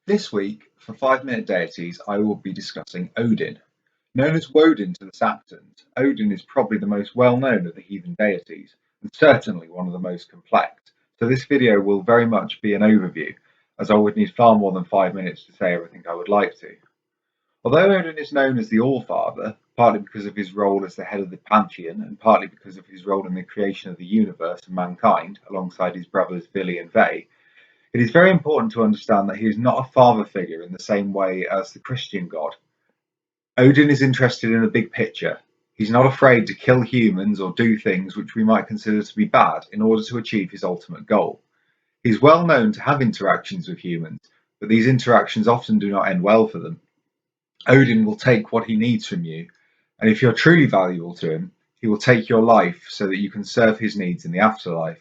This week, for 5 Minute Deities, I will be discussing Odin. Known as Woden to the Saxons, Odin is probably the most well-known of the heathen deities, and certainly one of the most complex. So this video will very much be an overview, as I would need far more than 5 minutes to say everything I would like to. Although Odin is known as the All-Father, partly because of his role as the head of the pantheon, and partly because of his role in the creation of the universe and mankind, alongside his brothers Vili and Ve, it is very important to understand that he is not a father figure in the same way as the Christian god. Odin is interested in the big picture. He's not afraid to kill humans or do things which we might consider to be bad in order to achieve his ultimate goal. He's well known to have interactions with humans, but these interactions often do not end well for them. Odin will take what he needs from you, and if you're truly valuable to him, he will take your life so that you can serve his needs in the afterlife.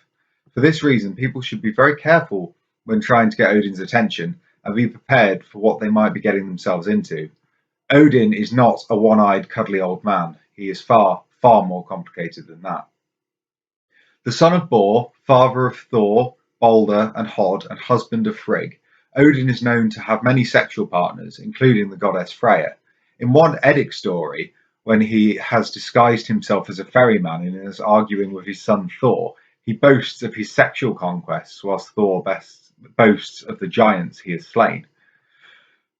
For this reason, people should be very careful when trying to get Odin's attention and be prepared for what they might be getting themselves into. Odin is not a one-eyed, cuddly old man. He is far, far more complicated than that. The son of Bor, father of Thor, Balder, and Hod, and husband of Frigg, Odin is known to have many sexual partners, including the goddess Freya. In one Eddic story, when he has disguised himself as a ferryman and is arguing with his son Thor, he boasts of his sexual conquests, whilst Thor boasts of the giants he has slain.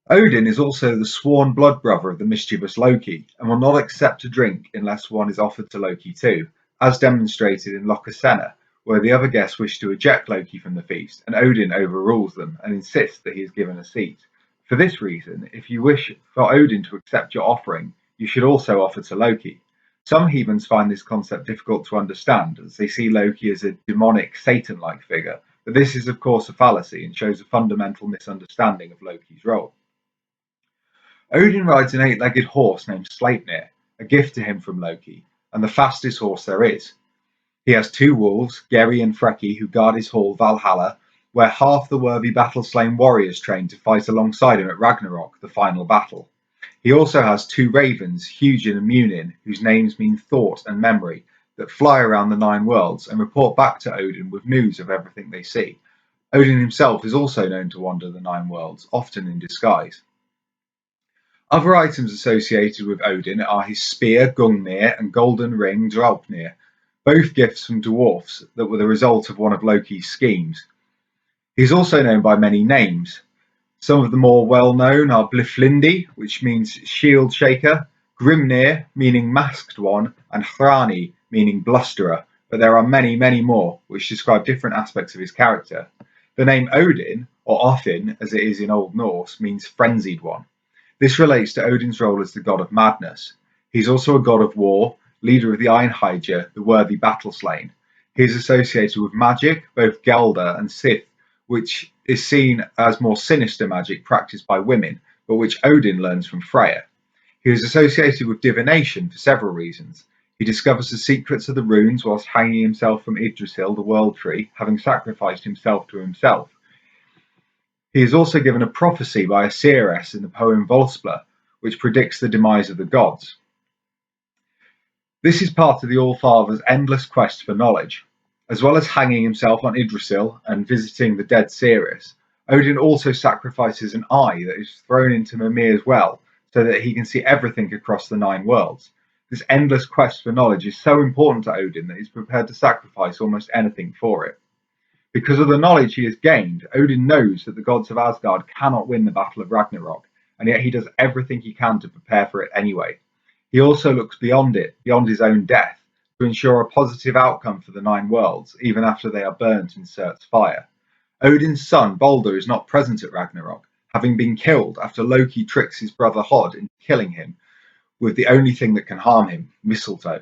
Odin is also the sworn blood brother of the mischievous Loki, and will not accept a drink unless one is offered to Loki too, as demonstrated in Lokasenna, where the other guests wish to eject Loki from the feast, and Odin overrules them and insists that he is given a seat. For this reason, if you wish for Odin to accept your offering, you should also offer to Loki. Some heathens find this concept difficult to understand, as they see Loki as a demonic, Satan-like figure, but this is of course a fallacy and shows a fundamental misunderstanding of Loki's role. Odin rides an 8-legged horse named Sleipnir, a gift to him from Loki, and the fastest horse there is. He has 2 wolves, Geri and Freki, who guard his hall Valhalla, where half the worthy battle-slain warriors train to fight alongside him at Ragnarok, the final battle. He also has 2 ravens, Hugin and Munin, whose names mean thought and memory, that fly around the 9 worlds and report back to Odin with news of everything they see. Odin himself is also known to wander the 9 worlds, often in disguise. Other items associated with Odin are his spear Gungnir and golden ring Draupnir, both gifts from dwarfs that were the result of one of Loki's schemes. He is also known by many names. Some of the more well-known are Bliflindi, which means shield shaker, Grimnir, meaning masked one, and Hrani, meaning blusterer, but there are many, many more, which describe different aspects of his character. The name Odin, or Othin, as it is in Old Norse, means frenzied one. This relates to Odin's role as the god of madness. He is also a god of war, leader of the Einherjar, the worthy battle-slain. He is associated with magic, both Gelda and Sith, which is seen as more sinister magic practiced by women, but which Odin learns from Freya. He is associated with divination for several reasons. He discovers the secrets of the runes whilst hanging himself from Yggdrasil, the world tree, having sacrificed himself to himself. He is also given a prophecy by a seeress in the poem Volspla, which predicts the demise of the gods. This is part of the All-Father's endless quest for knowledge. As well as hanging himself on Yggdrasil and visiting the dead seeress, Odin also sacrifices an eye that is thrown into Mimir's well so that he can see everything across the 9 worlds. This endless quest for knowledge is so important to Odin that he is prepared to sacrifice almost anything for it. Because of the knowledge he has gained, Odin knows that the gods of Asgard cannot win the Battle of Ragnarok, and yet he does everything he can to prepare for it anyway. He also looks beyond it, beyond his own death, to ensure a positive outcome for the 9 worlds, even after they are burnt in Surt's fire. Odin's son Balder is not present at Ragnarok, having been killed after Loki tricks his brother Hod into killing him with the only thing that can harm him, mistletoe.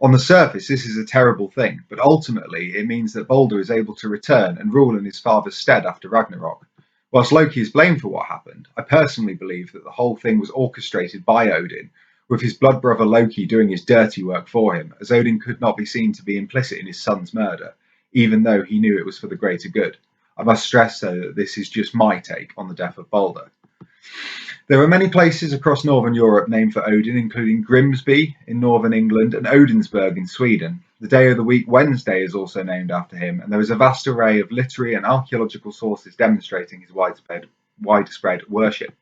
On the surface, this is a terrible thing, but ultimately it means that Balder is able to return and rule in his father's stead after Ragnarok. Whilst Loki is blamed for what happened, I personally believe that the whole thing was orchestrated by Odin, with his blood brother Loki doing his dirty work for him, as Odin could not be seen to be implicit in his son's murder, even though he knew it was for the greater good. I must stress, though, that this is just my take on the death of Balder. There are many places across northern Europe named for Odin, including Grimsby in northern England and Odinsburg in Sweden. The day of the week Wednesday is also named after him, and there is a vast array of literary and archaeological sources demonstrating his widespread worship.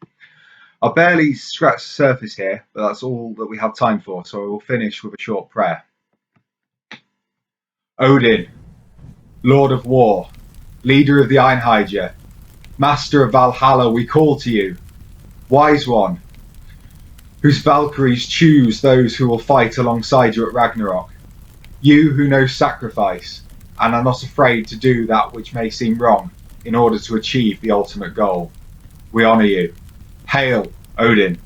I'll barely scratch the surface here, but that's all that we have time for, so I will finish with a short prayer. Odin, Lord of War, leader of the Einherjar, master of Valhalla, we call to you. Wise one, whose Valkyries choose those who will fight alongside you at Ragnarok. You who know sacrifice and are not afraid to do that which may seem wrong in order to achieve the ultimate goal. We honour you. Hail, Odin.